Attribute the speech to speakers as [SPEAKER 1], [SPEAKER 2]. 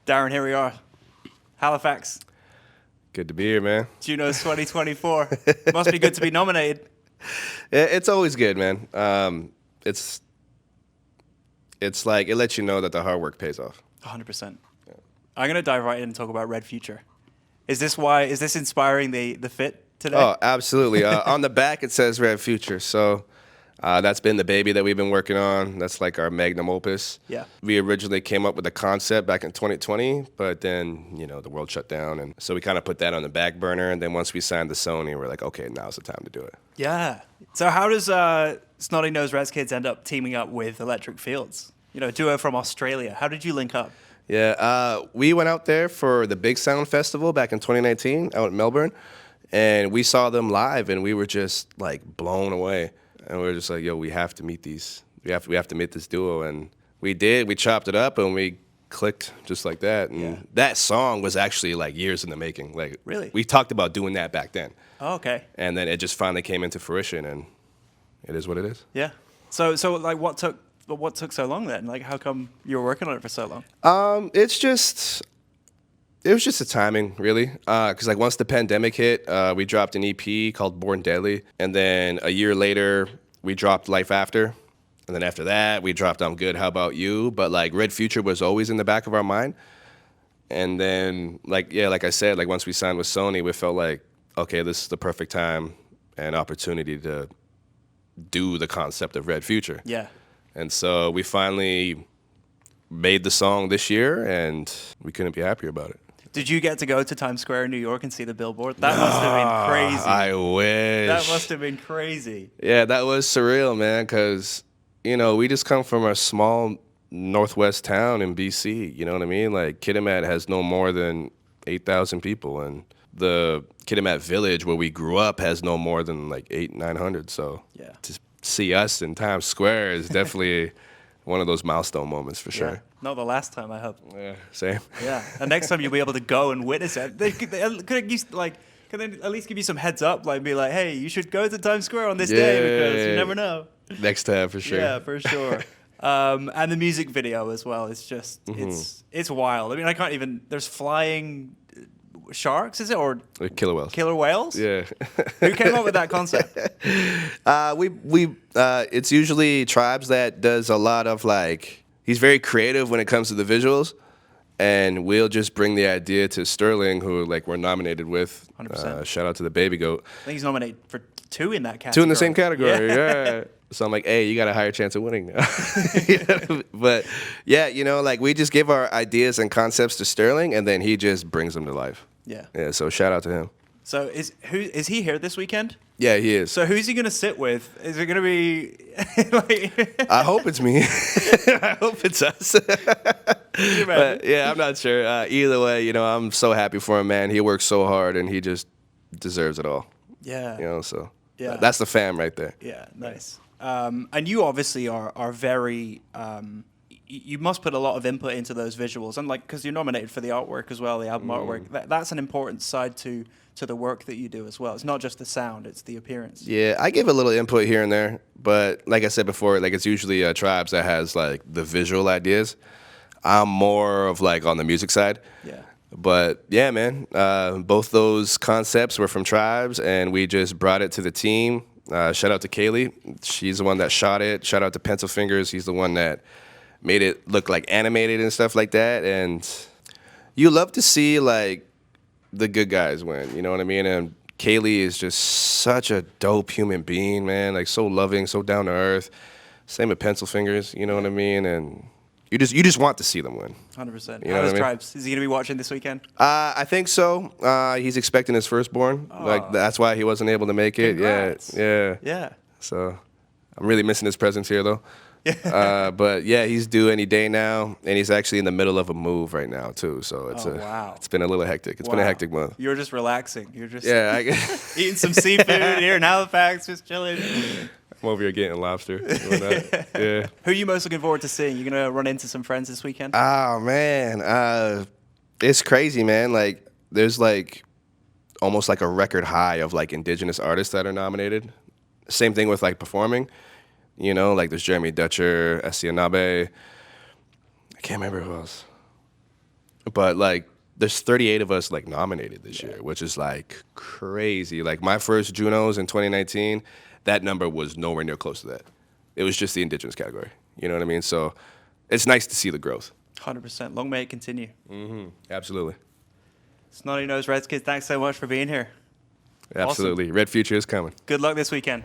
[SPEAKER 1] Darren, here we are. Halifax.
[SPEAKER 2] Good to be here, man.
[SPEAKER 1] JUNOS 2024. Must be good to be nominated.
[SPEAKER 2] It's always good, man. It's like it lets you know that the hard work pays off.
[SPEAKER 1] 100%. Yeah. I'm going to dive right in and talk about Red Future. Is this inspiring the fit today?
[SPEAKER 2] Oh, absolutely. On the back, it says Red Future. So that's been the baby that we've been working on. That's like our magnum opus.
[SPEAKER 1] Yeah.
[SPEAKER 2] We originally came up with the concept back in 2020, but then, the world shut down. And so we kind of put that on the back burner. And then once we signed to Sony, we're like, okay, now's the time to do it.
[SPEAKER 1] Yeah. So how does Snotty Nose Rez Kids end up teaming up with Electric Fields? A duo from Australia. How did you link up?
[SPEAKER 2] Yeah, we went out there for the Big Sound Festival back in 2019 out in Melbourne. And we saw them live, and we were just, like, blown away. And we were just like, yo, we have to meet these. We have to meet this duo. And we did. We chopped it up, and we clicked just like that. And that song was actually, like, years in the making. Like,
[SPEAKER 1] really?
[SPEAKER 2] We talked about doing that back then.
[SPEAKER 1] Oh, okay.
[SPEAKER 2] And then it just finally came into fruition, and it is what it is.
[SPEAKER 1] Yeah. So like, what took so long then? Like, how come you were working on it for so long?
[SPEAKER 2] It was just the timing, really. Because, like, once the pandemic hit, we dropped an EP called Born Deadly. And then a year later, we dropped Life After. And then after that, we dropped I'm Good, How About You? But, like, Red Future was always in the back of our mind. And then, like I said, like, once we signed with Sony, we felt like, okay, this is the perfect time and opportunity to do the concept of Red Future.
[SPEAKER 1] Yeah.
[SPEAKER 2] And so we finally made the song this year, and we couldn't be happier about it.
[SPEAKER 1] Did you get to go to Times Square in New York and see the billboard? That must have been crazy.
[SPEAKER 2] I wish.
[SPEAKER 1] That must have been crazy.
[SPEAKER 2] Yeah, that was surreal, man, because, we just come from a small northwest town in BC, you know what I mean? Like, Kitimat has no more than 8,000 people, and the Kitimat village where we grew up has no more than, like, 900. So to see us in Times Square is definitely one of those milestone moments for sure.
[SPEAKER 1] Yeah. Not the last time, I hope.
[SPEAKER 2] Yeah, same.
[SPEAKER 1] Yeah, and next time you'll be able to go and witness it. They could at least give you some heads up, like be like, hey, you should go to Times Square on this day because you never know.
[SPEAKER 2] Next time for sure.
[SPEAKER 1] Yeah, for sure. And the music video as well. It's just it's wild. I mean, I can't even. There's flying sharks, is it, or
[SPEAKER 2] killer whales?
[SPEAKER 1] Killer whales?
[SPEAKER 2] Yeah.
[SPEAKER 1] Who came up with that concept?
[SPEAKER 2] It's usually Tribes that does a lot of, like, he's very creative when it comes to the visuals, and we'll just bring the idea to Sterling, who, like, we're nominated with.
[SPEAKER 1] 100%.
[SPEAKER 2] Shout out to the Baby Goat.
[SPEAKER 1] I think he's nominated for 2 in that category.
[SPEAKER 2] 2 in the same category, yeah. So I'm like, hey, you got a higher chance of winning now. But yeah, like, we just give our ideas and concepts to Sterling, and then he just brings them to life.
[SPEAKER 1] Yeah.
[SPEAKER 2] Yeah. So shout out to him.
[SPEAKER 1] So is he here this weekend?
[SPEAKER 2] Yeah, he is.
[SPEAKER 1] So who's he gonna sit with? Is it gonna be?
[SPEAKER 2] I hope it's me. I hope it's us. But, yeah, I'm not sure. Either way, I'm so happy for him, man. He works so hard, and he just deserves it all.
[SPEAKER 1] Yeah.
[SPEAKER 2] So
[SPEAKER 1] yeah,
[SPEAKER 2] that's the fam right there.
[SPEAKER 1] Yeah, nice. And you obviously are very. You must put a lot of input into those visuals, and, like, because you're nominated for the artwork as well, the album artwork. That's an important side to the work that you do as well. It's not just the sound; it's the appearance.
[SPEAKER 2] Yeah, I give a little input here and there, but like I said before, like, it's usually Tribes that has, like, the visual ideas. I'm more of, like, on the music side.
[SPEAKER 1] Yeah.
[SPEAKER 2] But yeah, man, both those concepts were from Tribes, and we just brought it to the team. Shout out to Kaylee; she's the one that shot it. Shout out to Pencil Fingers; he's the one that made it look, like, animated and stuff like that. And you love to see, like, the good guys win, you know what I mean? And Kaylee is just such a dope human being, man. Like, so loving, so down to earth. Same with Pencil Fingers, you know what I mean? And you just want to see them win.
[SPEAKER 1] 100%.
[SPEAKER 2] You know
[SPEAKER 1] How does
[SPEAKER 2] what I mean?
[SPEAKER 1] Tribes? Is he gonna be watching this weekend?
[SPEAKER 2] I think so. He's expecting his firstborn.
[SPEAKER 1] Oh.
[SPEAKER 2] Like, that's why he wasn't able to make it.
[SPEAKER 1] Congrats.
[SPEAKER 2] Yeah.
[SPEAKER 1] Yeah.
[SPEAKER 2] So I'm really missing his presence here, though. But yeah, he's due any day now, and he's actually in the middle of a move right now too. So it's it's been a little hectic. It's been a hectic month.
[SPEAKER 1] You're just relaxing. You're just
[SPEAKER 2] eating
[SPEAKER 1] some seafood here in Halifax, just chilling.
[SPEAKER 2] I'm over here getting lobster. Yeah.
[SPEAKER 1] Who are you most looking forward to seeing? You're gonna run into some friends this weekend?
[SPEAKER 2] Oh man, it's crazy, man. Like, there's, like, almost like a record high of, like, Indigenous artists that are nominated. Same thing with, like, performing. Like, there's Jeremy Dutcher, Essie Anabe. I can't remember who else. but like there's 38 of us like nominated this year, which is like crazy. Like my first JUNOs in 2019, that number was nowhere near close to that. It was just the Indigenous category. You know what I mean? So it's nice to see the growth.
[SPEAKER 1] 100%. Long may it continue.
[SPEAKER 2] Absolutely.
[SPEAKER 1] Snotty Nose Rez Kids, thanks so much for being here.
[SPEAKER 2] Absolutely. Awesome. Red Future is coming.
[SPEAKER 1] Good luck this weekend.